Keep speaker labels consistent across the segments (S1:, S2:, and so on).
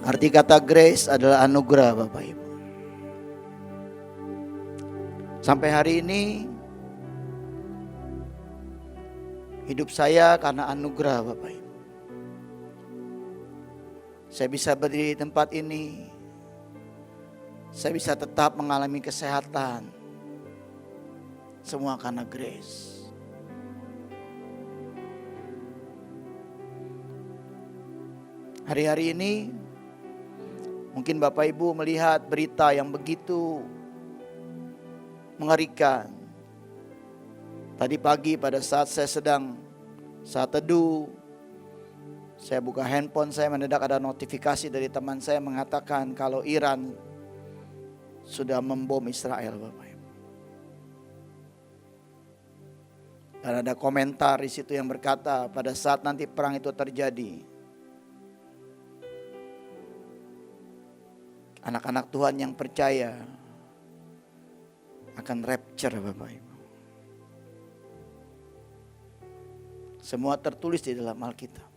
S1: Arti kata grace adalah anugerah Bapak Ibu. Sampai hari ini hidup saya karena anugerah Bapak Ibu. Saya bisa berdiri di tempat ini. Saya bisa tetap mengalami kesehatan. Semua karena grace. Hari-hari ini mungkin Bapak Ibu melihat berita yang begitu mengerikan. Tadi pagi pada saat saya sedang saat teduh, saya buka handphone saya, mendadak ada notifikasi dari teman saya mengatakan kalau Iran sudah membom Israel Bapak Ibu. Dan ada komentar di situ yang berkata pada saat nanti perang itu terjadi, anak-anak Tuhan yang percaya akan rapture Bapak Ibu. Semua tertulis di dalam Alkitab.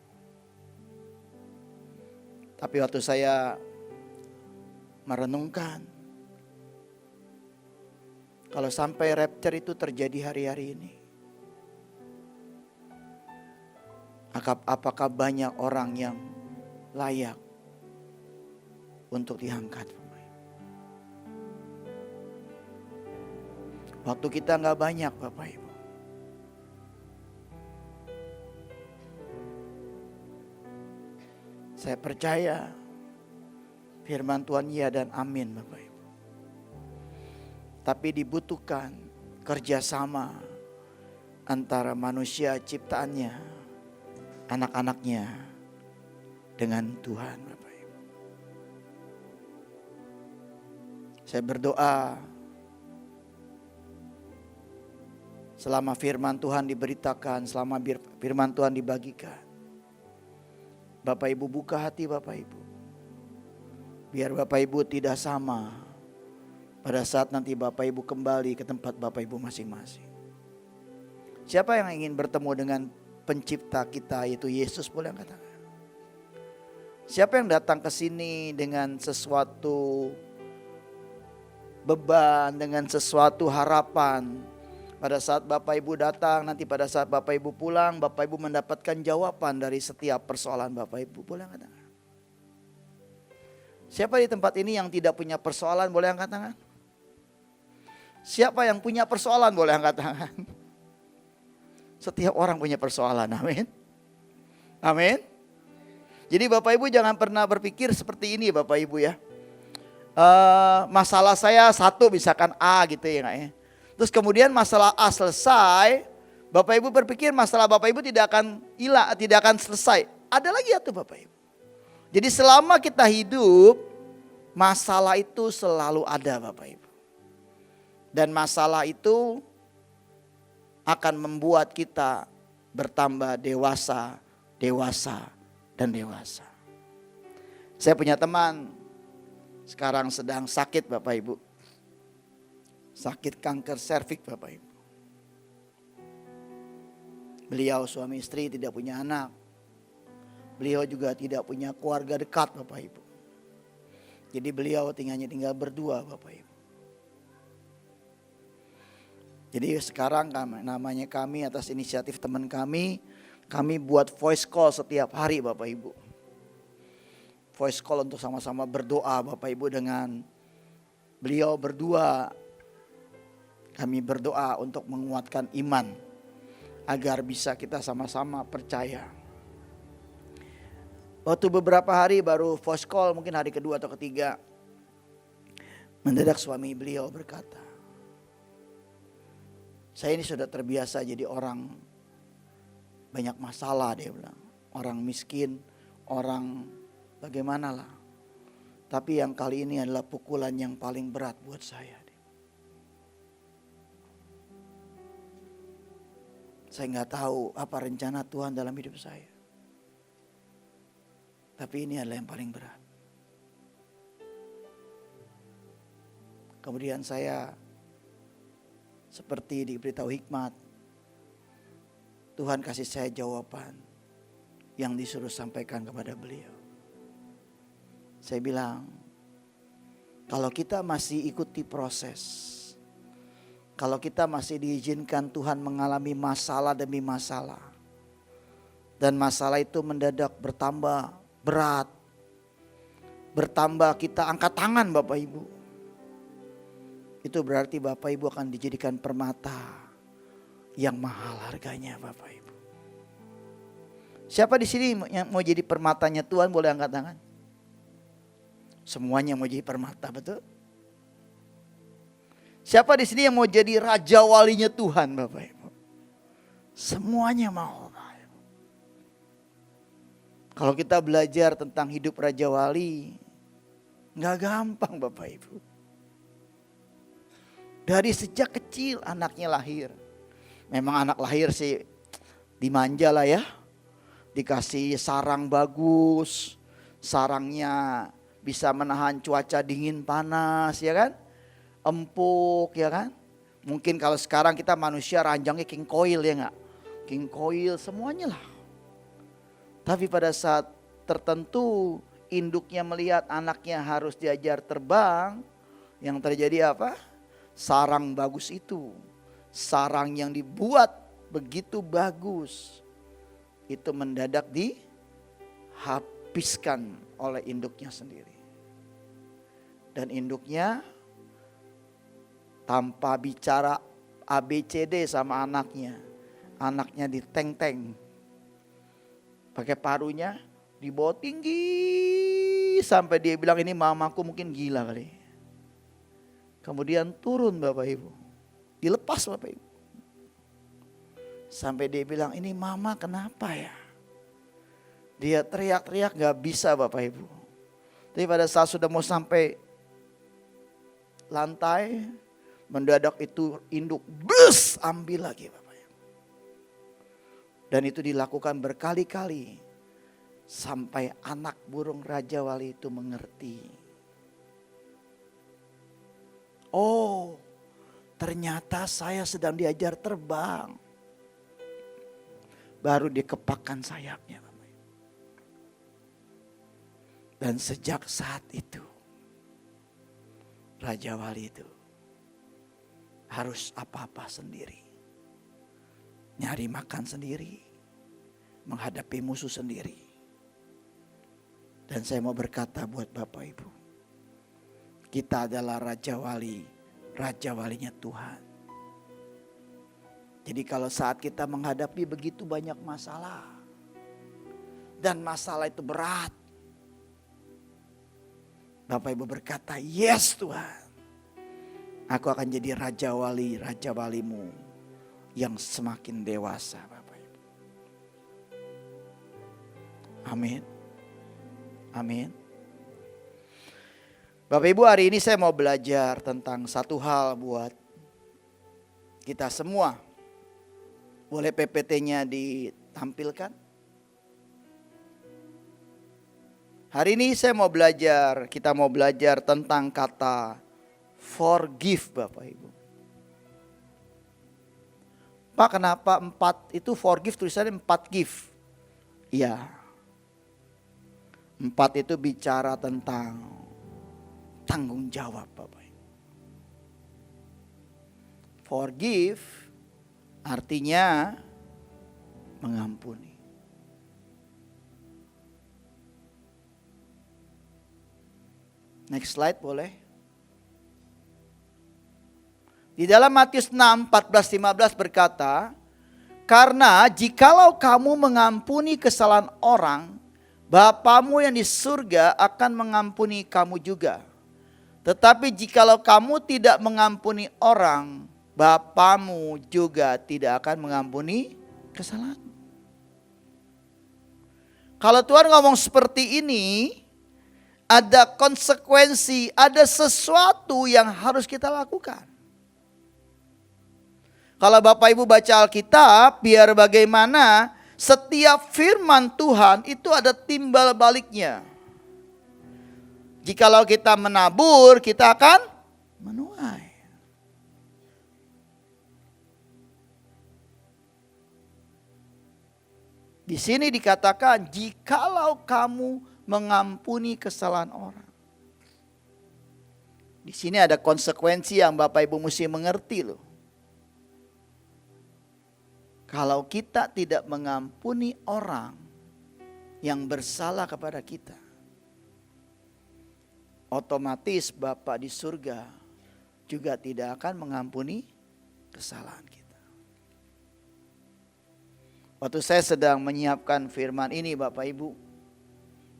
S1: Tapi waktu saya merenungkan, kalau sampai rapture itu terjadi hari-hari ini, apakah banyak orang yang layak untuk diangkat? Waktu kita gak banyak Bapak Ibu. Saya percaya firman Tuhan ya dan amin Bapak Ibu. Tapi dibutuhkan kerjasama antara manusia ciptaannya, anak-anaknya dengan Tuhan Bapak Ibu. Saya berdoa selama firman Tuhan diberitakan, selama firman Tuhan dibagikan, Bapak Ibu buka hati Bapak Ibu. Biar Bapak Ibu tidak sama pada saat nanti Bapak Ibu kembali ke tempat Bapak Ibu masing-masing. Siapa yang ingin bertemu dengan pencipta kita yaitu Yesus, boleh katakan? Siapa yang datang ke sini dengan sesuatu beban, dengan sesuatu harapan? Pada saat Bapak Ibu datang, nanti pada saat Bapak Ibu pulang, Bapak Ibu mendapatkan jawaban dari setiap persoalan Bapak Ibu. Boleh angkat tangan? Siapa di tempat ini yang tidak punya persoalan? Boleh angkat tangan? Siapa yang punya persoalan? Boleh angkat tangan? Setiap orang punya persoalan, amin. Amin. Jadi Bapak Ibu jangan pernah berpikir seperti ini Bapak Ibu ya. Masalah saya satu misalkan A gitu ya nggak ya. Terus kemudian masalah A selesai, Bapak Ibu berpikir masalah Bapak Ibu tidak akan hilang, tidak akan selesai. Ada lagi ya tuh Bapak Ibu. Jadi selama kita hidup, masalah itu selalu ada Bapak Ibu. Dan masalah itu akan membuat kita bertambah dewasa, dewasa, dan dewasa. Saya punya teman sekarang sedang sakit Bapak Ibu. Sakit kanker serviks Bapak Ibu. Beliau suami istri tidak punya anak. Beliau juga tidak punya keluarga dekat Bapak Ibu. Jadi beliau tinggal berdua Bapak Ibu. Jadi sekarang namanya kami atas inisiatif teman kami buat voice call setiap hari Bapak Ibu. Voice call untuk sama-sama berdoa Bapak Ibu dengan beliau berdua. Kami berdoa untuk menguatkan iman agar bisa kita sama-sama percaya. Waktu beberapa hari baru voice call, mungkin hari kedua atau ketiga, mendadak suami beliau berkata, saya ini sudah terbiasa jadi orang banyak masalah, dia bilang. Orang miskin, orang bagaimana lah. Tapi yang kali ini adalah pukulan yang paling berat buat saya. Saya nggak tahu apa rencana Tuhan dalam hidup saya. Tapi ini adalah yang paling berat. Kemudian saya seperti diberitahu hikmat. Tuhan kasih saya jawaban yang disuruh sampaikan kepada beliau. Saya bilang, kalau kita masih ikuti proses, kalau kita masih diizinkan Tuhan mengalami masalah demi masalah, dan masalah itu mendadak bertambah berat, bertambah kita angkat tangan Bapak Ibu, itu berarti Bapak Ibu akan dijadikan permata yang mahal harganya Bapak Ibu. Siapa di sini yang mau jadi permatanya Tuhan boleh angkat tangan? Semuanya mau jadi permata, betul? Siapa di sini yang mau jadi raja walinya Tuhan Bapak Ibu? Semuanya mau Bapak Ibu. Kalau kita belajar tentang hidup raja wali, gak gampang Bapak Ibu. Dari sejak kecil anaknya lahir. Memang anak lahir sih dimanja lah ya. Dikasih sarang bagus. Sarangnya bisa menahan cuaca dingin panas ya kan. Empuk ya kan. Mungkin kalau sekarang kita manusia ranjangnya king coil ya enggak. King coil semuanya lah. Tapi pada saat tertentu induknya melihat anaknya harus diajar terbang. Yang terjadi apa? Sarang bagus itu, sarang yang dibuat begitu bagus, itu mendadak dihabiskan oleh induknya sendiri. Dan induknya tanpa bicara ABCD sama anaknya diteng-teng. Pakai paruhnya dibawa tinggi sampai dia bilang ini mamaku mungkin gila kali. Kemudian turun Bapak Ibu. Dilepas Bapak Ibu. Sampai dia bilang ini mama kenapa ya. Dia teriak-teriak gak bisa Bapak Ibu. Tapi pada saat sudah mau sampai lantai. Mendadak itu induk bus ambil lagi Bapak Ibu. Dan itu dilakukan berkali-kali. Sampai anak burung Raja Wali itu mengerti. Oh, ternyata saya sedang diajar terbang. Baru dikepakkan sayapnya. Dan sejak saat itu, Raja Wali itu harus apa-apa sendiri. Nyari makan sendiri, menghadapi musuh sendiri. Dan saya mau berkata buat Bapak Ibu. Kita adalah Raja Wali, Raja Walinya Tuhan. Jadi kalau saat kita menghadapi begitu banyak masalah. Dan masalah itu berat. Bapak Ibu berkata, yes Tuhan. Aku akan jadi Raja Wali, Raja Walimu. Yang semakin dewasa Bapak Ibu. Amin. Amin. Bapak Ibu, hari ini saya mau belajar tentang satu hal buat kita semua. Boleh PPT-nya ditampilkan? Hari ini saya mau belajar, kita mau belajar tentang kata forgive Bapak Ibu. Pak, kenapa 4 itu forgive tulisannya 4 give? Iya. 4 itu bicara tentang tanggung jawab Bapak Ibu. Forgive artinya mengampuni. Next slide boleh. Di dalam Matius 6, 14-15 berkata, karena jikalau kamu mengampuni kesalahan orang, Bapamu yang di surga akan mengampuni kamu juga. Tetapi jikalau kamu tidak mengampuni orang, Bapamu juga tidak akan mengampuni kesalahan. Kalau Tuhan ngomong seperti ini, ada konsekuensi, ada sesuatu yang harus kita lakukan. Kalau Bapak Ibu baca Alkitab, biar bagaimana setiap firman Tuhan itu ada timbal baliknya. Jikalau kita menabur, kita akan menuai. Di sini dikatakan, jikalau kamu mengampuni kesalahan orang. Di sini ada konsekuensi yang Bapak Ibu mesti mengerti loh. Kalau kita tidak mengampuni orang yang bersalah kepada kita, otomatis Bapa di surga juga tidak akan mengampuni kesalahan kita. Waktu saya sedang menyiapkan firman ini Bapak Ibu,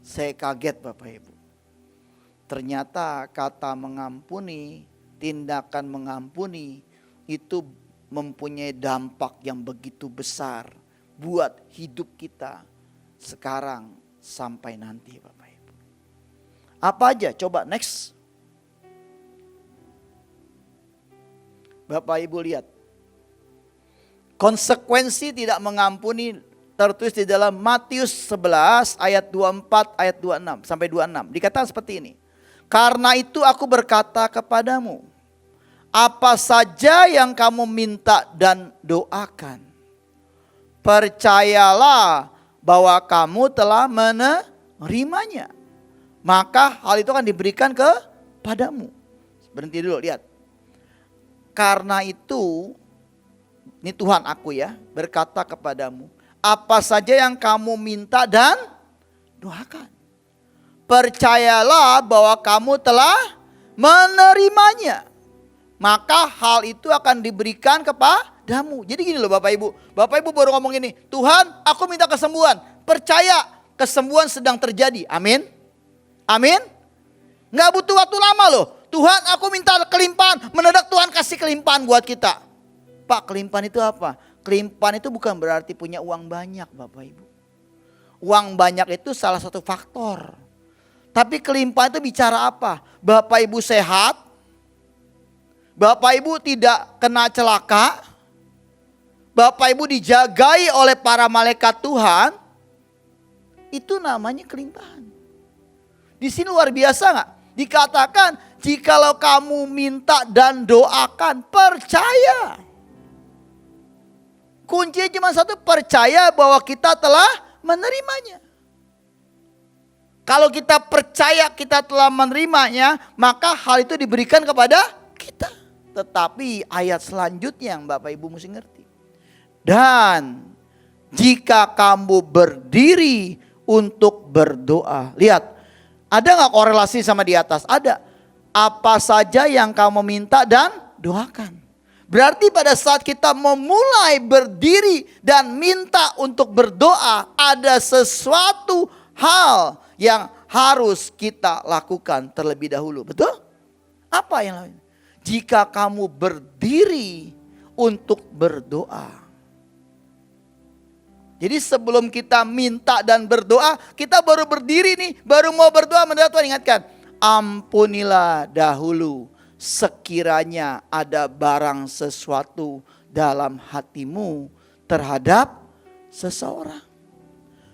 S1: saya kaget Bapak Ibu. Ternyata kata mengampuni, tindakan mengampuni itu mempunyai dampak yang begitu besar buat hidup kita sekarang sampai nanti Bapak Ibu. Apa aja? Coba next. Bapak Ibu lihat. Konsekuensi tidak mengampuni tertulis di dalam Matius 11 ayat 24 ayat 26 sampai 26. Dikatakan seperti ini. Karena itu aku berkata kepadamu, apa saja yang kamu minta dan doakan, percayalah bahwa kamu telah menerimanya. Maka hal itu akan diberikan kepadamu. Berhenti dulu, lihat. Karena itu, ini Tuhan aku ya, berkata kepadamu, apa saja yang kamu minta dan doakan, percayalah bahwa kamu telah menerimanya. Maka hal itu akan diberikan kepadamu. Jadi gini loh Bapak Ibu. Bapak Ibu baru ngomong gini, Tuhan aku minta kesembuhan. Percaya kesembuhan sedang terjadi. Amin. Amin. Gak butuh waktu lama loh. Tuhan aku minta kelimpahan. Mendadak Tuhan kasih kelimpahan buat kita. Pak, kelimpahan itu apa? Kelimpahan itu bukan berarti punya uang banyak Bapak Ibu. Uang banyak itu salah satu faktor. Tapi kelimpahan itu bicara apa? Bapak Ibu sehat. Bapak Ibu tidak kena celaka. Bapak Ibu dijagai oleh para malaikat Tuhan. Itu namanya kelimpahan. Di sini luar biasa gak? Dikatakan jikalau kamu minta dan doakan, percaya. Kuncinya cuma satu, percaya bahwa kita telah menerimanya. Kalau kita percaya kita telah menerimanya, maka hal itu diberikan kepada kita. Tetapi ayat selanjutnya yang Bapak Ibu mesti ngerti. Dan jika kamu berdiri untuk berdoa. Lihat, ada gak korelasi sama di atas? Ada. Apa saja yang kamu minta dan doakan. Berarti pada saat kita memulai berdiri dan minta untuk berdoa, ada sesuatu hal yang harus kita lakukan terlebih dahulu. Betul? Apa yang lain? Jika kamu berdiri untuk berdoa. Jadi sebelum kita minta dan berdoa, kita baru berdiri nih, baru mau berdoa, mendapat Tuhan ingatkan. Ampunilah dahulu sekiranya ada barang sesuatu dalam hatimu terhadap seseorang.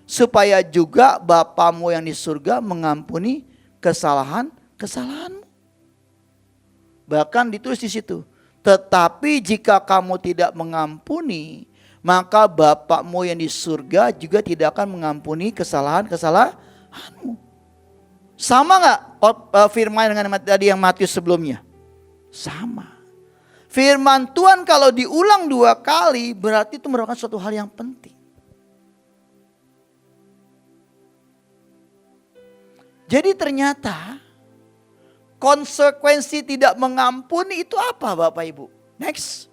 S1: Supaya juga Bapamu yang di surga mengampuni kesalahanmu. Bahkan ditulis di situ. Tetapi jika kamu tidak mengampuni, maka Bapakmu yang di surga juga tidak akan mengampuni kesalahanmu. Sama gak firman dengan tadi yang Matius sebelumnya? Sama. Firman Tuhan kalau diulang 2 kali berarti itu merupakan suatu hal yang penting. Jadi ternyata konsekuensi tidak mengampuni itu apa Bapak Ibu? Next.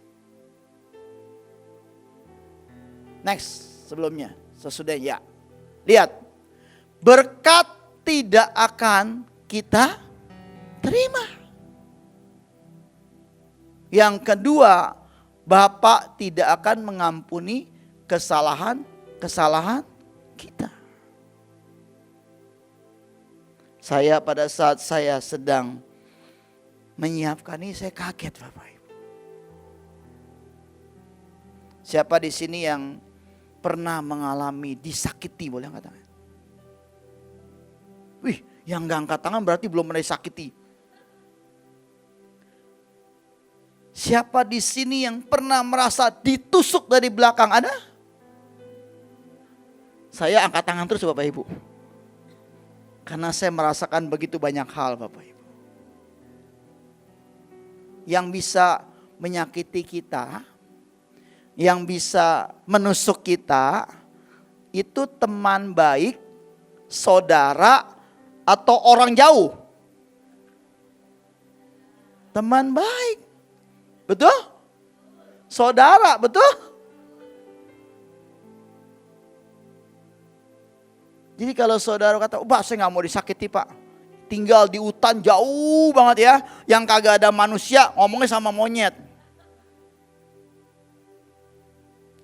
S1: Sebelumnya, sesudahnya. Lihat. Berkat tidak akan kita terima. Yang kedua, Bapak tidak akan mengampuni kesalahan kita. Saya pada saat saya sedang menyiapkan ini, saya kaget Bapak Ibu. Siapa di sini yang pernah mengalami disakiti, boleh katakan? Wih, yang gak angkat tangan berarti belum pernah disakiti. Siapa di sini yang pernah merasa ditusuk dari belakang? Ada? Saya angkat tangan terus Bapak Ibu. Karena saya merasakan begitu banyak hal Bapak Ibu. Yang bisa menyakiti kita, yang bisa menusuk kita, itu teman baik, saudara, atau orang jauh. Teman baik. Betul? Saudara, betul? Jadi kalau saudara kata, Pak saya gak mau disakiti Pak. Tinggal di hutan jauh banget ya. Yang kagak ada manusia, ngomongnya sama monyet.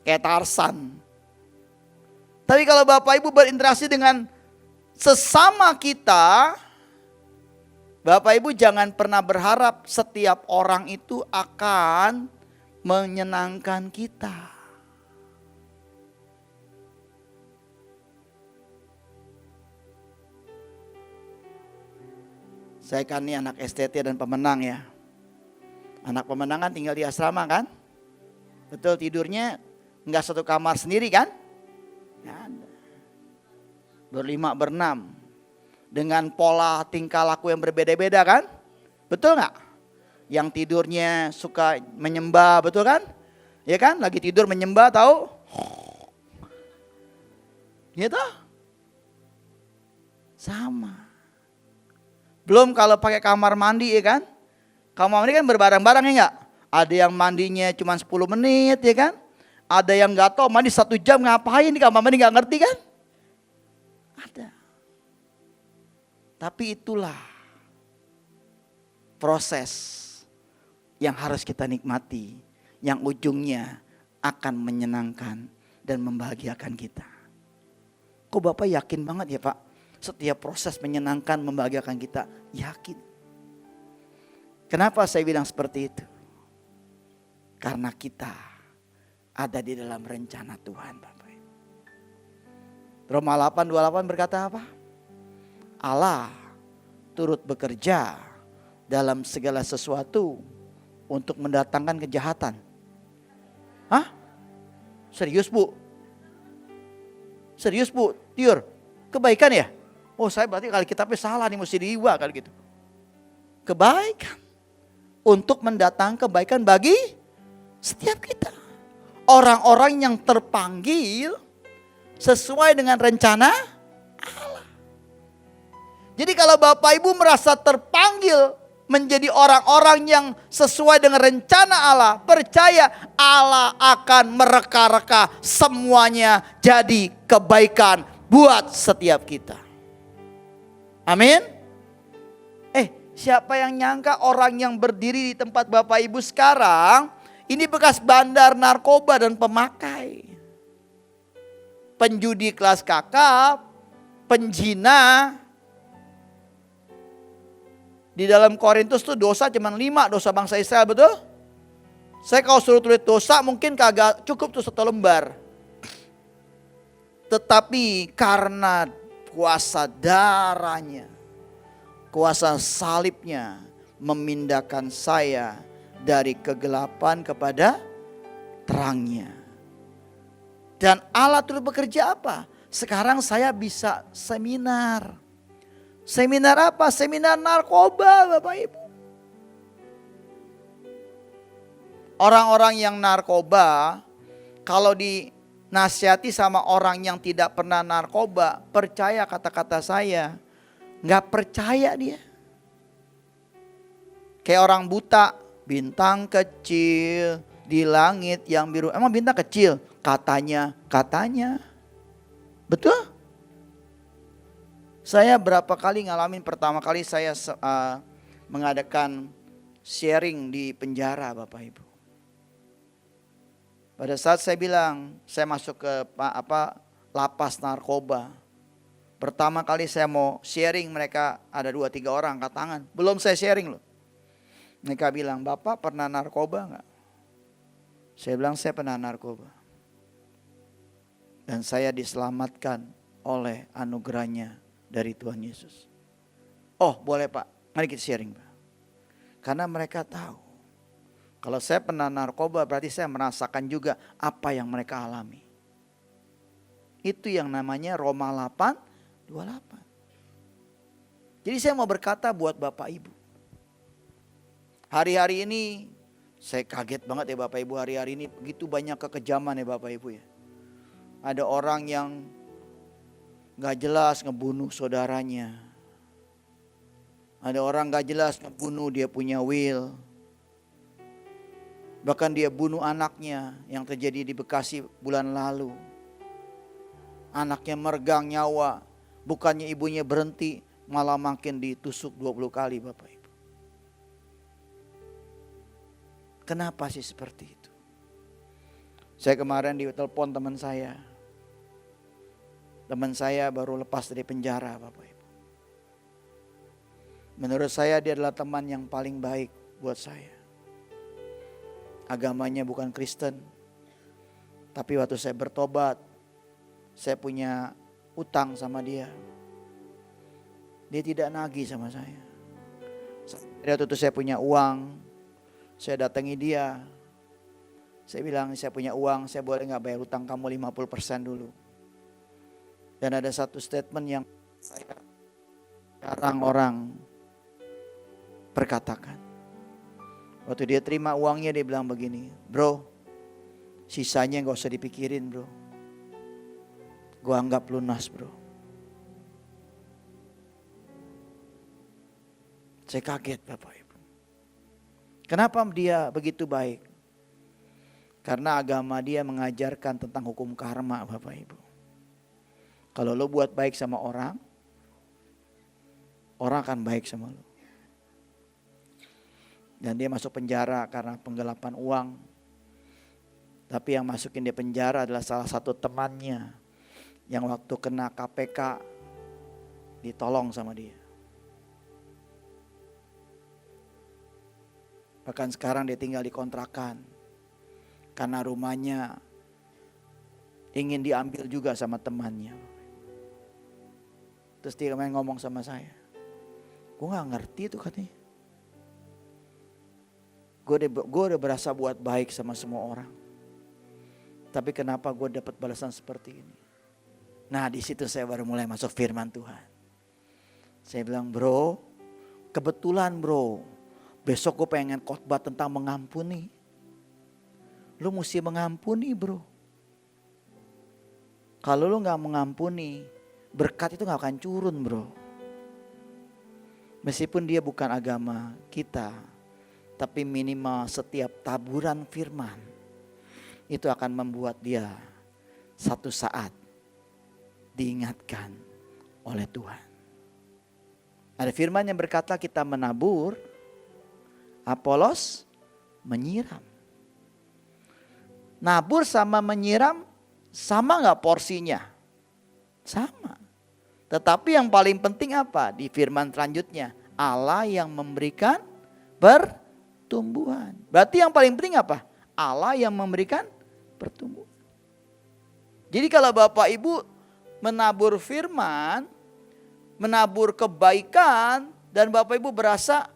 S1: Kayak Tarsan. Tapi kalau Bapak Ibu berinteraksi dengan sesama kita, Bapak Ibu jangan pernah berharap setiap orang itu akan menyenangkan kita. Saya kan ini anak STT dan pemenang ya. Anak pemenang kan tinggal di asrama kan? Betul, tidurnya enggak satu kamar sendiri kan? Nggak ada. Berlima, berenam. Dengan pola tingkah laku yang berbeda-beda kan? Betul nggak? Yang tidurnya suka menyembah, betul kan? Ya kan? Lagi tidur menyembah tahu? Gitu? Sama. Belum kalau pakai kamar mandi ya kan? Kamar mandi kan berbarang-barang ya enggak? Ada yang mandinya cuma 10 menit ya kan? Ada yang gak tahu mandi 1 jam ngapain di kamar mandi gak ngerti kan? Ada. Tapi itulah proses yang harus kita nikmati. Yang ujungnya akan menyenangkan dan membahagiakan kita. Kok Bapak yakin banget ya Pak? Setiap proses menyenangkan, membahagiakan kita, yakin. Kenapa saya bilang seperti itu? Karena kita ada di dalam rencana Tuhan Bapak. Roma 8:28 berkata apa? Allah turut bekerja dalam segala sesuatu untuk mendatangkan kejahatan. Hah? Serius Bu? Serius Bu? Tiur? Kebaikan ya? Oh saya berarti kali kitabnya salah nih, mesti diubah kali gitu. Kebaikan. Untuk mendatangkan kebaikan bagi setiap kita. Orang-orang yang terpanggil sesuai dengan rencana Allah. Jadi kalau Bapak Ibu merasa terpanggil menjadi orang-orang yang sesuai dengan rencana Allah, percaya Allah akan mereka-reka semuanya jadi kebaikan buat setiap kita. Amin. Siapa yang nyangka orang yang berdiri di tempat Bapak Ibu sekarang ini bekas bandar narkoba dan pemakai. Penjudi kelas kakap, penjina. Di dalam Korintus tuh dosa cuma 5 dosa bangsa Israel, betul? Saya kalau suruh tulis dosa mungkin kagak cukup tuh 1 lembar. Tetapi karena kuasa darahnya, kuasa salibnya memindahkan saya dari kegelapan kepada terangnya. Dan Allah turut bekerja apa? Sekarang saya bisa seminar. Seminar apa? Seminar narkoba Bapak Ibu. Orang-orang yang narkoba kalau dinasihati sama orang yang tidak pernah narkoba, percaya kata-kata saya. Gak percaya dia. Kayak orang buta, bintang kecil di langit yang biru. Emang bintang kecil? Katanya. Betul? Saya berapa kali ngalamin, pertama kali saya mengadakan sharing di penjara Bapak Ibu. Pada saat saya bilang, saya masuk ke lapas narkoba. Pertama kali saya mau sharing, mereka ada 2-3 orang angkat tangan. Belum saya sharing loh. Mereka bilang, Bapak pernah narkoba enggak? Saya bilang, saya pernah narkoba. Dan saya diselamatkan oleh anugerahnya dari Tuhan Yesus. Oh boleh Pak, mari kita sharing Pak. Karena mereka tahu. Kalau saya pernah narkoba berarti saya merasakan juga apa yang mereka alami. Itu yang namanya Roma 8:28. Jadi saya mau berkata buat Bapak Ibu. Hari-hari ini saya kaget banget ya Bapak Ibu, hari-hari ini begitu banyak kekejaman ya Bapak Ibu ya. Ada orang yang gak jelas ngebunuh saudaranya. Ada orang gak jelas ngebunuh dia punya will. Bahkan dia bunuh anaknya yang terjadi di Bekasi bulan lalu. Anaknya meregang nyawa. Bukannya ibunya berhenti, malah makin ditusuk 20 kali Bapak Ibu. Kenapa sih seperti itu? Saya kemarin ditelepon teman saya. Teman saya baru lepas dari penjara Bapak Ibu. Menurut saya dia adalah teman yang paling baik buat saya. Agamanya bukan Kristen. Tapi waktu saya bertobat, saya punya utang sama dia. Dia tidak nagih sama saya. Waktu itu saya punya uang, saya datangi dia. Saya bilang, saya punya uang, saya boleh gak bayar utang kamu 50% dulu. Dan ada satu statement yang saya jarang orang perkatakan. Waktu dia terima uangnya dia bilang begini, bro, sisanya gak usah dipikirin bro. Gue anggap lunas bro. Saya kaget Bapak Ibu. Kenapa dia begitu baik? Karena agama dia mengajarkan tentang hukum karma Bapak Ibu. Kalau lo buat baik sama orang, orang akan baik sama lo. Dan dia masuk penjara karena penggelapan uang. Tapi yang masukin dia penjara adalah salah satu temannya. Yang waktu kena KPK ditolong sama dia. Bahkan sekarang dia tinggal di kontrakan. Karena rumahnya ingin diambil juga sama temannya. Terus dia main ngomong sama saya. Gue gak ngerti itu katanya. Gue udah berasa buat baik sama semua orang. Tapi kenapa gue dapat balasan seperti ini? Nah di situ saya baru mulai masuk firman Tuhan. Saya bilang bro, kebetulan bro, besok gue pengen khotbah tentang mengampuni. Lu mesti mengampuni bro. Kalau lu gak mengampuni, berkat itu gak akan turun bro. Meskipun dia bukan agama kita, tapi minimal setiap taburan firman itu akan membuat dia satu saat diingatkan oleh Tuhan. Ada firman yang berkata kita menabur, Apolos menyiram. Nabur sama menyiram sama gak porsinya? Sama. Tetapi yang paling penting apa? Di firman selanjutnya, Allah yang memberikan pertumbuhan. Berarti yang paling penting apa? Allah yang memberikan pertumbuhan. Jadi kalau Bapak Ibu menabur firman, menabur kebaikan, dan Bapak Ibu berasa,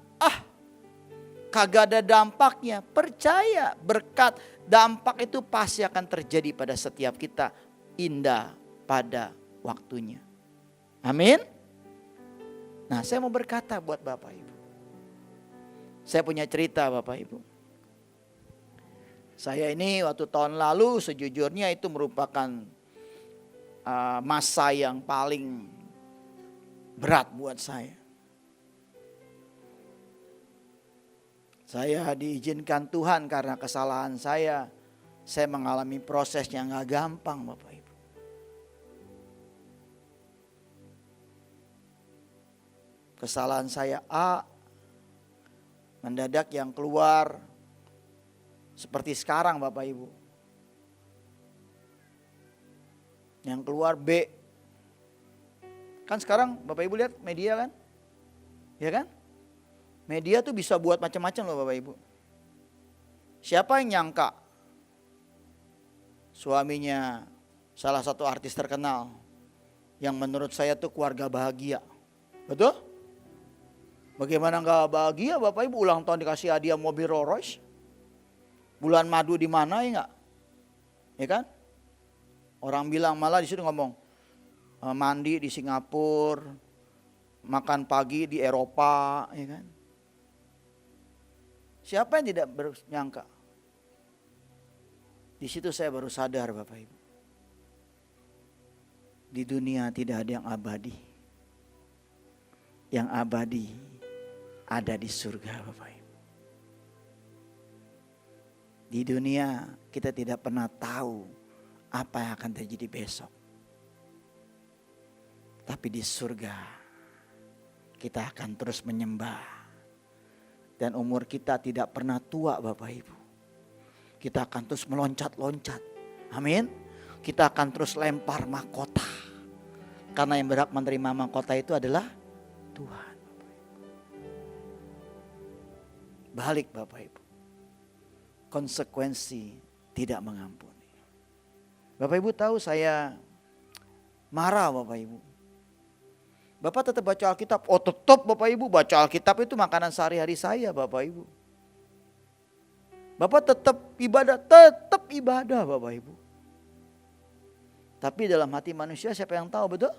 S1: kagak ada dampaknya. Percaya, berkat, dampak itu pasti akan terjadi pada setiap kita. Indah pada waktunya. Amin. Nah saya mau berkata buat Bapak Ibu. Saya punya cerita Bapak Ibu. Saya ini waktu tahun lalu sejujurnya itu merupakan masa yang paling berat buat saya. Saya diizinkan Tuhan karena kesalahan saya mengalami proses yang gak gampang Bapak Ibu. Kesalahan saya mendadak yang keluar seperti sekarang Bapak Ibu. Yang keluar B. Kan sekarang Bapak Ibu lihat media kan? Ya kan? Media tuh bisa buat macam-macam loh Bapak Ibu. Siapa yang nyangka suaminya salah satu artis terkenal yang menurut saya tuh keluarga bahagia. Betul? Bagaimana gak bahagia Bapak Ibu, ulang tahun dikasih hadiah mobil Rolls Royce. Bulan madu di mana ya enggak? Ya kan? Orang bilang malah di situ ngomong mandi di Singapura, makan pagi di Eropa, ya kan? Siapa yang tidak menyangka? Di situ saya baru sadar Bapak Ibu. Di dunia tidak ada yang abadi. Yang abadi ada di surga Bapak Ibu. Di dunia kita tidak pernah tahu apa yang akan terjadi besok. Tapi di surga kita akan terus menyembah. Dan umur kita tidak pernah tua Bapak Ibu. Kita akan terus meloncat-loncat. Amin. Kita akan terus lempar mahkota. Karena yang berhak menerima mahkota itu adalah Tuhan. Balik Bapak Ibu. Konsekuensi tidak mengampuni. Bapak Ibu tahu saya marah Bapak Ibu. Bapak tetap baca Alkitab. Oh tetap Bapak Ibu baca Alkitab itu makanan sehari-hari saya Bapak Ibu. Bapak tetap ibadah Bapak Ibu. Tapi dalam hati manusia siapa yang tahu betul?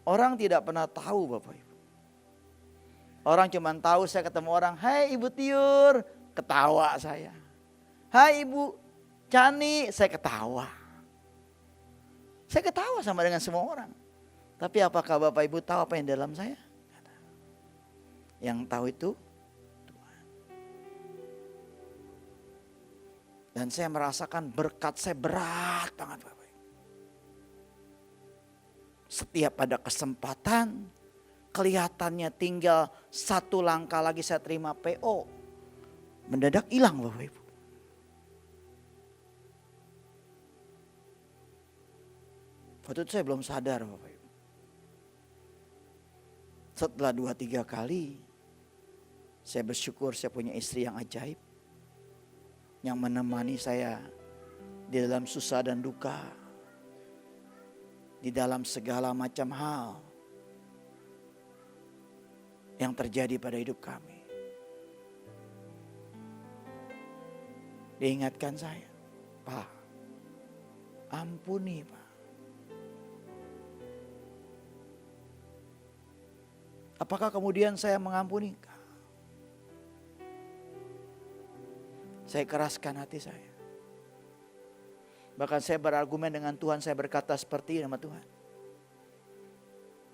S1: Orang tidak pernah tahu Bapak Ibu. Orang cuma tahu saya ketemu orang, hai Ibu Tiur, ketawa saya. Hai Ibu Cani, saya ketawa. Saya ketawa sama dengan semua orang. Tapi apakah Bapak Ibu tahu apa yang dalam saya? Yang tahu itu Tuhan. Dan saya merasakan berkat saya berat banget Bapak Ibu. Setiap ada kesempatan, kelihatannya tinggal satu langkah lagi saya terima PO. Mendadak hilang Bapak Ibu. Waktu itu saya belum sadar Bapak Ibu. Setelah 2-3 kali, saya bersyukur saya punya istri yang ajaib. Yang menemani saya di dalam susah dan duka. Di dalam segala macam hal yang terjadi pada hidup kami. Dia ingatkan saya, Pak, ampuni Pak. Apakah kemudian saya mengampuni? Saya keraskan hati saya. Bahkan saya berargumen dengan Tuhan, saya berkata seperti ini sama Tuhan.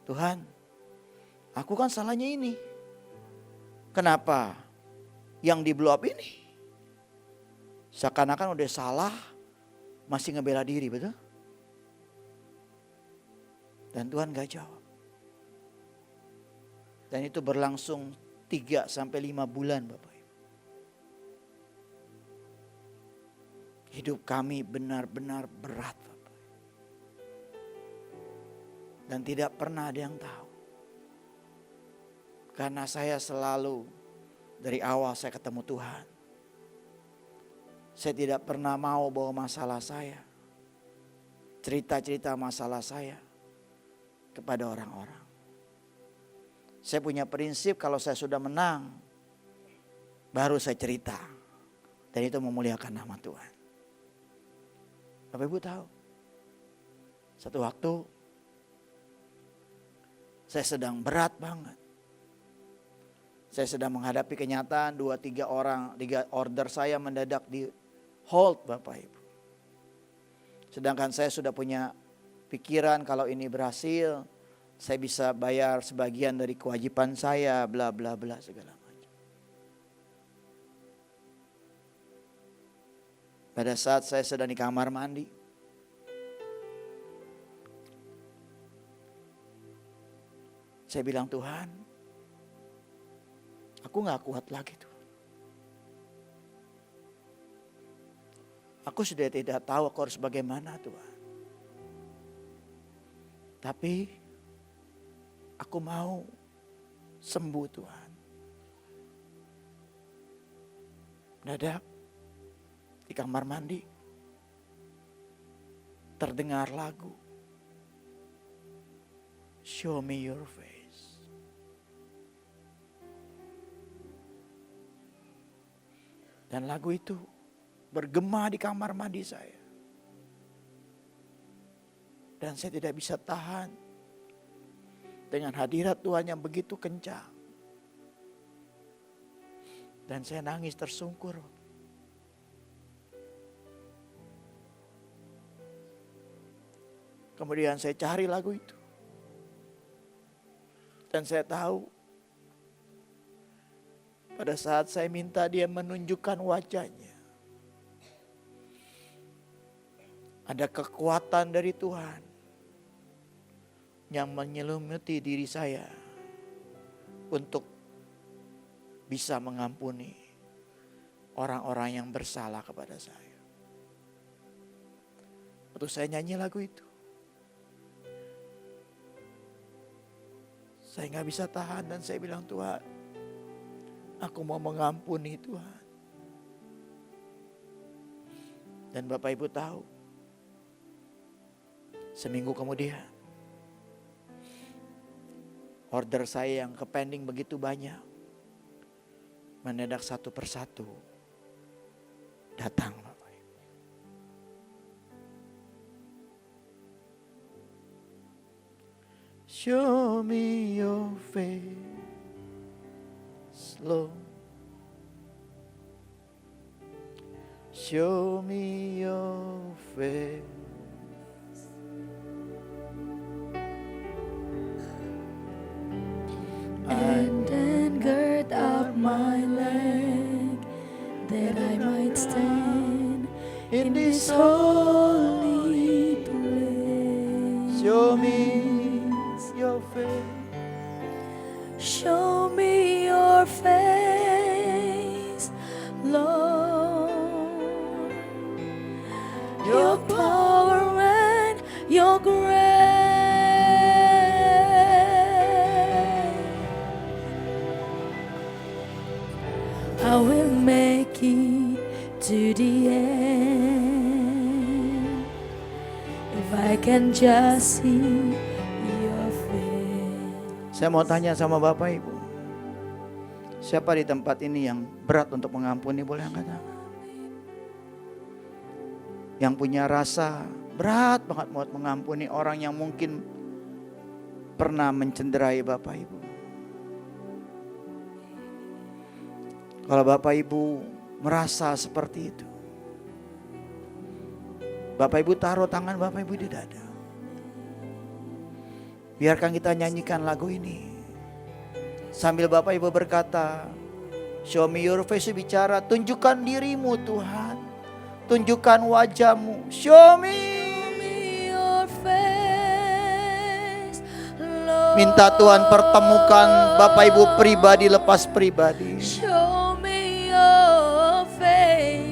S1: Tuhan, aku kan salahnya ini. Kenapa yang di blow up ini? Seakan-akan udah salah, masih ngebela diri, betul? Dan Tuhan gak jawab. Dan itu berlangsung 3-5 bulan Bapak Ibu. Hidup kami benar-benar berat Bapak. Dan tidak pernah ada yang tahu. Karena saya selalu dari awal saya ketemu Tuhan. Saya tidak pernah mau bawa masalah saya. Cerita-cerita masalah saya kepada orang-orang. Saya punya prinsip kalau saya sudah menang, baru saya cerita. Dan itu memuliakan nama Tuhan. Bapak Ibu tahu, satu waktu saya sedang berat banget. Saya sedang menghadapi kenyataan 2-3 order saya mendadak di hold Bapak Ibu. Sedangkan saya sudah punya pikiran kalau ini berhasil, saya bisa bayar sebagian dari kewajiban saya, bla bla bla segala macam. Pada saat saya sedang di kamar mandi, saya bilang, Tuhan, aku gak kuat lagi Tuhan. Aku sudah tidak tahu aku harus bagaimana Tuhan. Tapi aku mau sembuh Tuhan. Mendadak di kamar mandi terdengar lagu Show Me Your Face. Dan lagu itu bergema di kamar mandi saya. Dan saya tidak bisa tahan. dengan hadirat Tuhan yang begitu kencang. Dan saya nangis tersungkur. Kemudian saya cari lagu itu. Dan saya tahu pada saat saya minta dia menunjukkan wajahnya, ada kekuatan dari Tuhan yang menyelimuti diri saya untuk bisa mengampuni orang-orang yang bersalah kepada saya. Waktu saya nyanyi lagu itu, saya gak bisa tahan dan saya bilang, Tuhan, aku mau mengampuni Tuhan. Dan Bapak Ibu tahu, seminggu kemudian order saya yang kepending begitu banyak, mendadak satu persatu datang. Bapak Ibu. Show me your face, Lord. Show me your face.
S2: And then gird up my leg, that I might stand in this holy place.
S1: Show me your face.
S2: Show me your face, Lord. Your power and your grace. I will make it to the end if I can just see your face.
S1: Saya mau tanya sama Bapak Ibu, siapa di tempat ini yang berat untuk mengampuni? Boleh angkat tangan. Yang punya rasa berat banget mau mengampuni orang yang mungkin pernah mencederai Bapak Ibu. Kalau Bapak Ibu merasa seperti itu, Bapak Ibu taruh tangan Bapak Ibu di dada. Biarkan kita nyanyikan lagu ini sambil Bapak Ibu berkata, show me your face, bicara, tunjukkan dirimu Tuhan, tunjukkan wajahmu. Show me
S2: your face, Lord.
S1: Minta Tuhan pertemukan Bapak Ibu pribadi lepas pribadi.
S2: Show me your face.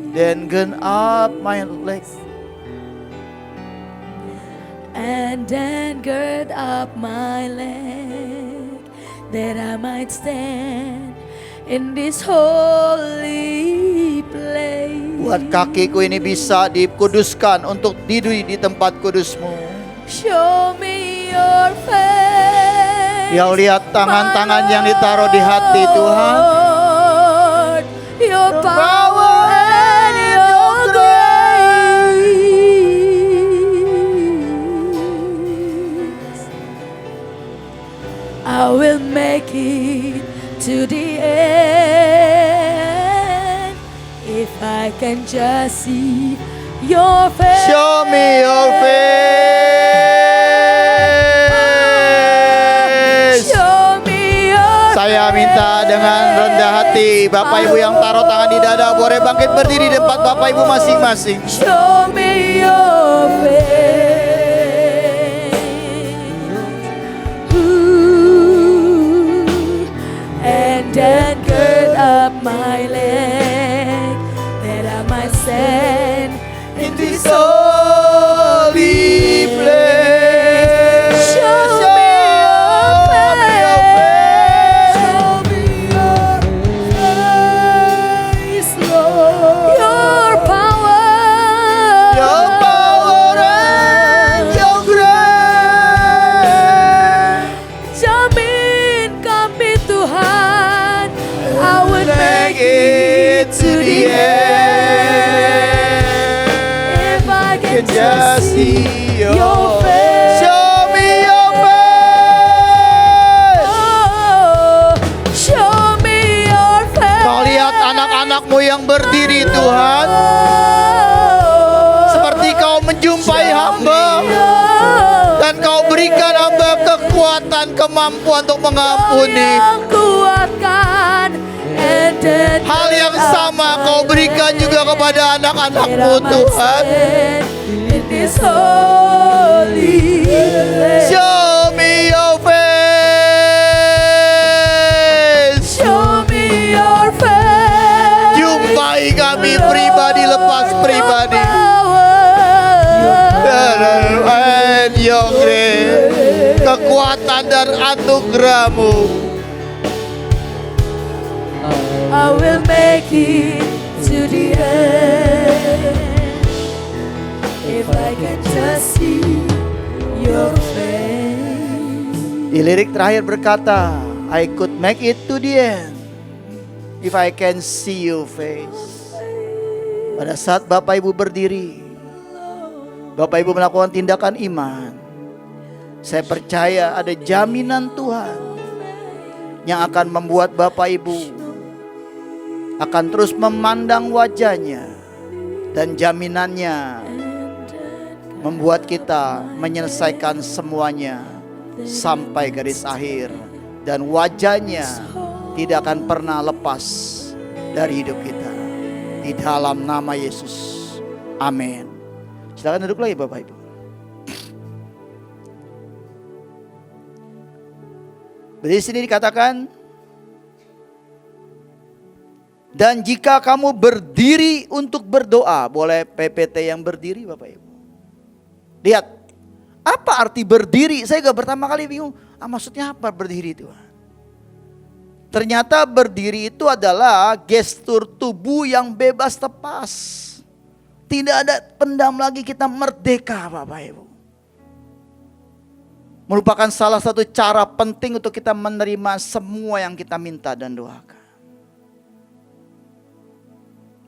S1: Then gird up my legs.
S2: And then gird up my leg, that I might stand in this holy place.
S1: Buat kakiku ini bisa dikuduskan untuk diri di tempat kudusmu.
S2: Show me your face.
S1: Yang lihat tangan-tangan yang ditaruh di hati Tuhan.
S2: Lord, your power and your grace. I will make it to the end if I can just see your face.
S1: Show me your face.
S2: Show me your
S1: Saya minta dengan rendah hati, Bapak Ibu yang taruh tangan di dada boleh bangkit berdiri di tempat Bapak Ibu masing-masing.
S2: Show me your face. Ooh, and then gird up my leg, that I might stand in this
S1: holy place.
S2: Show me your face. Show me your face, Lord. Your power.
S1: Your power and your grace.
S2: Jamin kami Tuhan, I would
S1: Make it to the end.
S2: if I can
S1: Just see your
S2: face.
S1: Show me your face. anak-anak-Mu yang berdiri Tuhan. Seperti Kau menjumpai hamba dan Kau berikan hamba kekuatan, kemampuan untuk mengampuni. Hal yang sama Kau berikan juga kepada anak-anak-Mu Tuhan. Show me your face.
S2: Show me your face.
S1: Jumpai kami pribadi lepas pribadi. And your grace, kekuatan dan anugerah-Mu.
S2: I will make it to the end if I can just see your face.
S1: Di lirik terakhir berkata, I could make it to the end if I can see your face. Pada saat Bapak Ibu berdiri, Bapak Ibu melakukan tindakan iman, saya percaya ada jaminan Tuhan yang akan membuat Bapak Ibu akan terus memandang wajahnya, dan jaminannya membuat kita menyelesaikan semuanya sampai garis akhir, dan wajahnya tidak akan pernah lepas dari hidup kita. Di dalam nama Yesus, amin. Silakan duduk lagi Bapak Ibu. Di sini dikatakan, dan jika kamu berdiri untuk berdoa, boleh PPT yang berdiri Bapak Ibu. Lihat, apa arti berdiri? Saya juga pertama kali bingung, maksudnya apa berdiri itu? Ternyata berdiri itu adalah gestur tubuh yang bebas lepas. Tidak ada pendam lagi, kita merdeka Bapak Ibu. Merupakan salah satu cara penting untuk kita menerima semua yang kita minta dan doakan.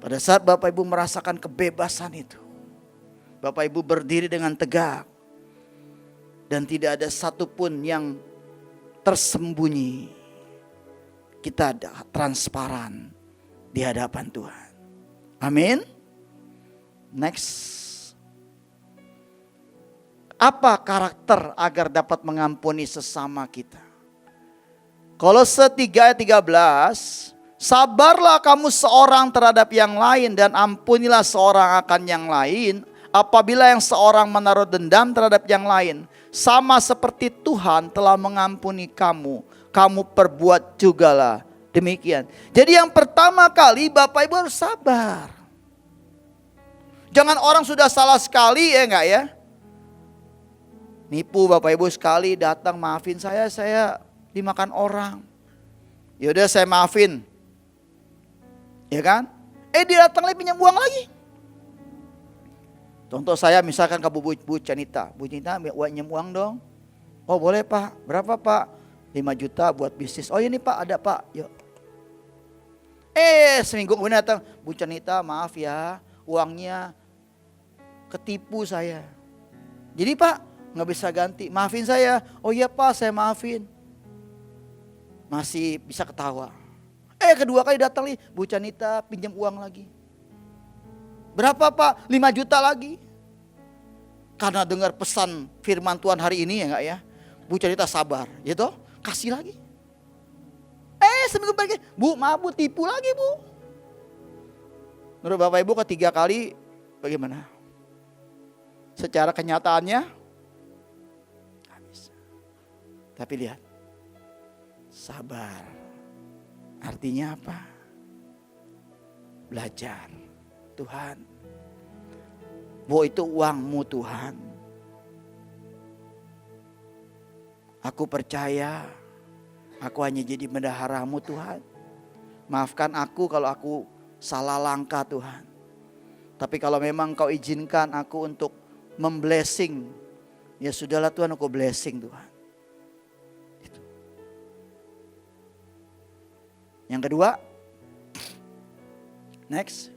S1: Pada saat Bapak Ibu merasakan kebebasan itu, Bapak Ibu berdiri dengan tegak, dan tidak ada satupun yang tersembunyi. Kita transparan di hadapan Tuhan. Amin. Next. Apa karakter agar dapat mengampuni sesama kita? Kolose 3 ayat 13. Sabarlah kamu seorang terhadap yang lain, dan ampunilah seorang akan yang lain. Apabila yang seorang menaruh dendam terhadap yang lain, sama seperti Tuhan telah mengampuni kamu, kamu perbuat jugalah demikian. Jadi yang pertama kali Bapak Ibu harus sabar. Jangan orang sudah salah sekali, ya enggak ya? Nipu Bapak Ibu sekali, datang maafin saya dimakan orang. Yaudah saya maafin. Ya kan? Dia datang lagi pinjam uang lagi. Contoh saya misalkan ke Bu Canita. Bu Canita pinjam uang dong. Oh boleh Pak, berapa Pak? 5 juta buat bisnis. Oh ini Pak, ada Pak, yuk. Seminggu kemudian datang, Bu Canita maaf ya, uangnya ketipu saya. Jadi Pak, gak bisa ganti, maafin saya. Oh iya Pak, saya maafin. Masih bisa ketawa. Kedua kali datang nih, Bu Canita pinjam uang lagi. Berapa Pak? 5 juta lagi. Karena dengar pesan firman Tuhan hari ini, ya enggak ya? Bu Canita sabar, gitu, kasih lagi. Seminggu lagi, Bu maaf Bu, tipu lagi Bu. Menurut Bapak Ibu ketiga kali bagaimana? Secara kenyataannya gak bisa. Tapi lihat, sabar. Artinya apa? Belajar. Tuhan, bahwa itu uangmu Tuhan. Aku percaya aku hanya jadi bendaharamu Tuhan. Maafkan aku kalau aku salah langkah Tuhan. Tapi kalau memang Kau izinkan aku untuk memblessing, ya sudahlah Tuhan, aku blessing Tuhan. Itu. Yang kedua, next.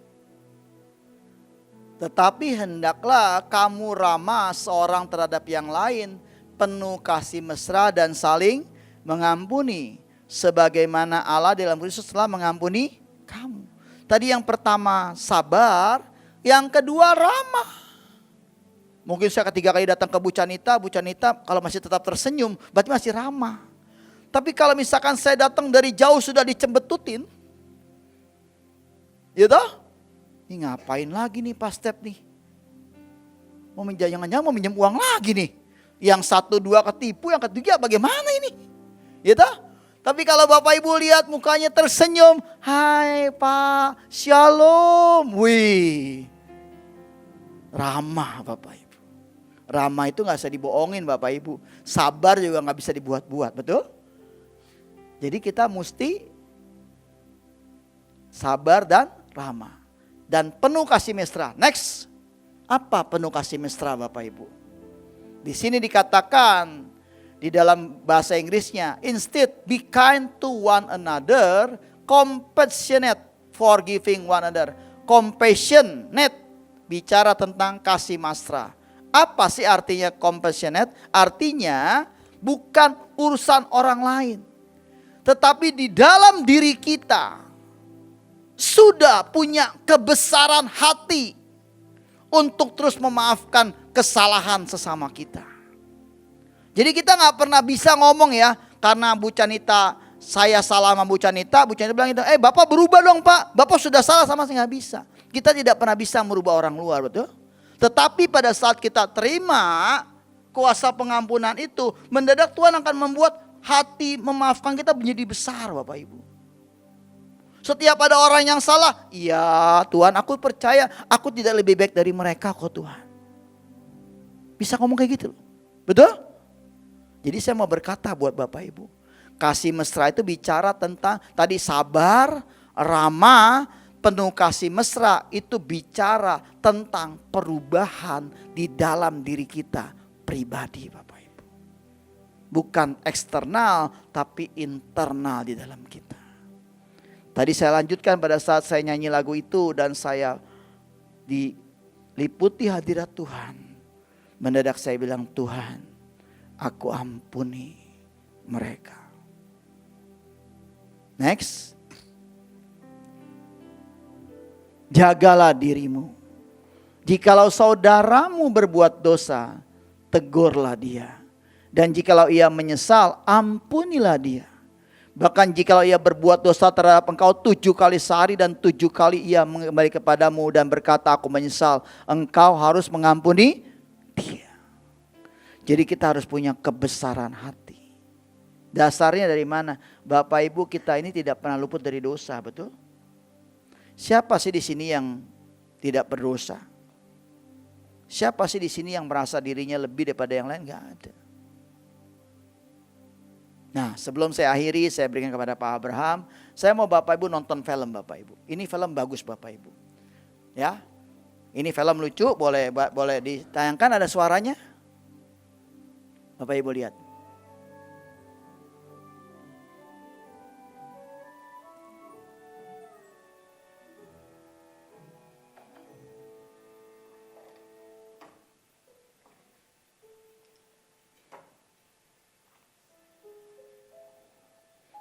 S1: Tetapi hendaklah kamu ramah seorang terhadap yang lain, penuh kasih mesra dan saling mengampuni, sebagaimana Allah dalam Kristus telah mengampuni kamu. Tadi yang pertama sabar, yang kedua ramah. Mungkin saya ketiga kali datang ke Bu Canita kalau masih tetap tersenyum, berarti masih ramah. Tapi kalau misalkan saya datang dari jauh sudah dicembetutin, ya toh? Ini ngapain lagi nih Pak Step nih? Jangan-jangan mau minjem uang lagi nih. Yang satu dua ketipu, yang ketiga bagaimana ini? Ya toh? Tapi kalau Bapak Ibu lihat mukanya tersenyum, hai Pak, Shalom. Wih, ramah Bapak Ibu. Ramah itu gak bisa dibohongin Bapak Ibu. Sabar juga gak bisa dibuat-buat, betul? Jadi kita mesti sabar dan ramah. Dan penuh kasih mesra. Next, apa penuh kasih mesra Bapak Ibu? Di sini dikatakan di dalam bahasa Inggrisnya, instead be kind to one another, compassionate, forgiving one another. Compassionate bicara tentang kasih mesra. Apa sih artinya compassionate? Artinya bukan urusan orang lain, tetapi di dalam diri kita sudah punya kebesaran hati untuk terus memaafkan kesalahan sesama kita. Jadi kita gak pernah bisa ngomong ya, karena Bu Canita, saya salah sama Bu Canita bilang itu, Bapak berubah dong Pak, Bapak sudah salah sama saya, gak bisa. Kita tidak pernah bisa merubah orang luar, betul? Tetapi pada saat kita terima kuasa pengampunan itu, mendadak Tuhan akan membuat hati memaafkan kita menjadi besar Bapak Ibu. Setiap ada orang yang salah, iya Tuhan aku percaya aku tidak lebih baik dari mereka kok Tuhan. Bisa ngomong kayak gitu loh, betul? Jadi saya mau berkata buat Bapak Ibu, kasih mesra itu bicara tentang tadi sabar, ramah, penuh kasih mesra itu bicara tentang perubahan di dalam diri kita pribadi Bapak Ibu. Bukan eksternal tapi internal di dalam kita. Tadi saya lanjutkan pada saat saya nyanyi lagu itu dan saya diliputi hadirat Tuhan. Mendadak saya bilang, Tuhan, aku ampuni mereka. Next. Jagalah dirimu. Jikalau saudaramu berbuat dosa, tegurlah dia. Dan jikalau ia menyesal, ampunilah dia. Bahkan jikalau ia berbuat dosa terhadap engkau 7 kali sehari dan 7 kali ia kembali kepadamu dan berkata aku menyesal, engkau harus mengampuni dia. Jadi kita harus punya kebesaran hati. Dasarnya dari mana? Bapak Ibu kita ini tidak pernah luput dari dosa, betul? Siapa sih di sini yang tidak berdosa? Siapa sih di sini yang merasa dirinya lebih daripada yang lain? Gak ada. Nah, sebelum saya akhiri, saya berikan kepada Pak Abraham. Saya mau Bapak Ibu nonton film Bapak Ibu. Ini film bagus Bapak Ibu. Ya, ini film lucu, boleh ditayangkan, ada suaranya. Bapak Ibu lihat.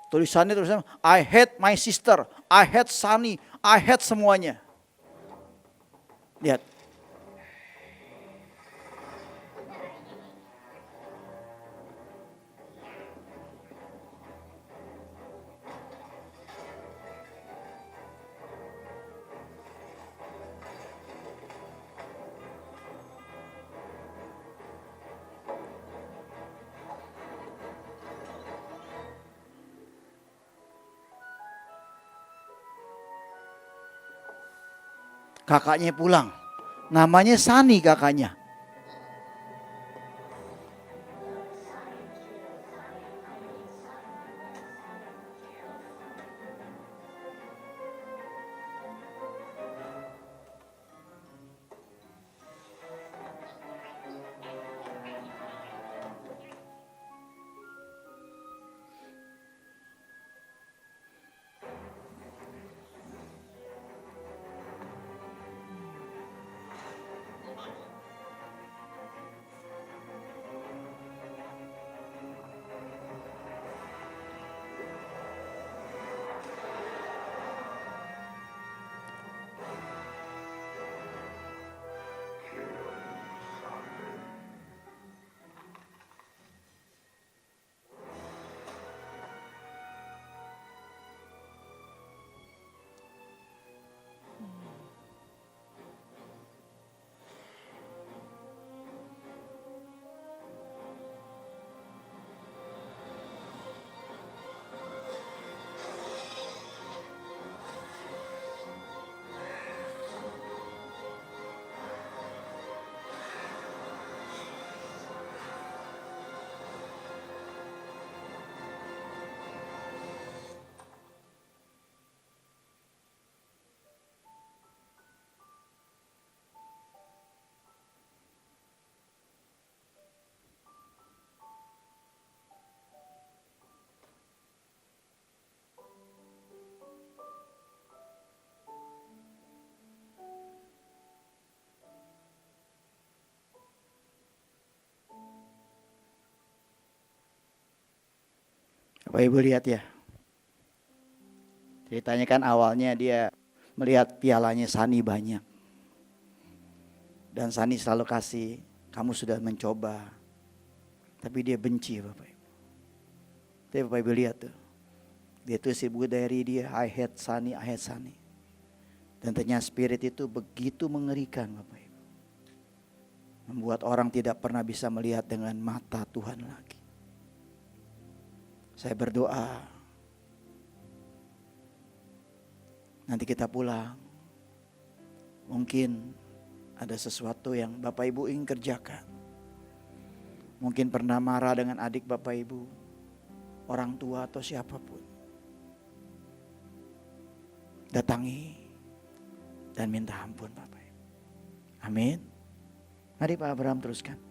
S1: Tulisannya I hate my sister, I hate Sunny, I hate semuanya. Lihat. Kakaknya pulang. Namanya Sani kakaknya. Bapak Ibu lihat ya. Ceritanya kan awalnya dia melihat pialanya Sani banyak. Dan Sani selalu kasih, kamu sudah mencoba. Tapi dia benci Bapak Ibu. Tapi Bapak Ibu lihat tuh. Dia tulis di buku diary dia, I hate Sani, I hate Sani. Dan ternyata spirit itu begitu mengerikan Bapak Ibu. Membuat orang tidak pernah bisa melihat dengan mata Tuhan lagi. Saya berdoa, nanti kita pulang, mungkin ada sesuatu yang Bapak Ibu ingin kerjakan. Mungkin pernah marah dengan adik Bapak Ibu, orang tua atau siapapun. Datangi dan minta ampun Bapak Ibu. Amin. Mari Pak Abraham teruskan.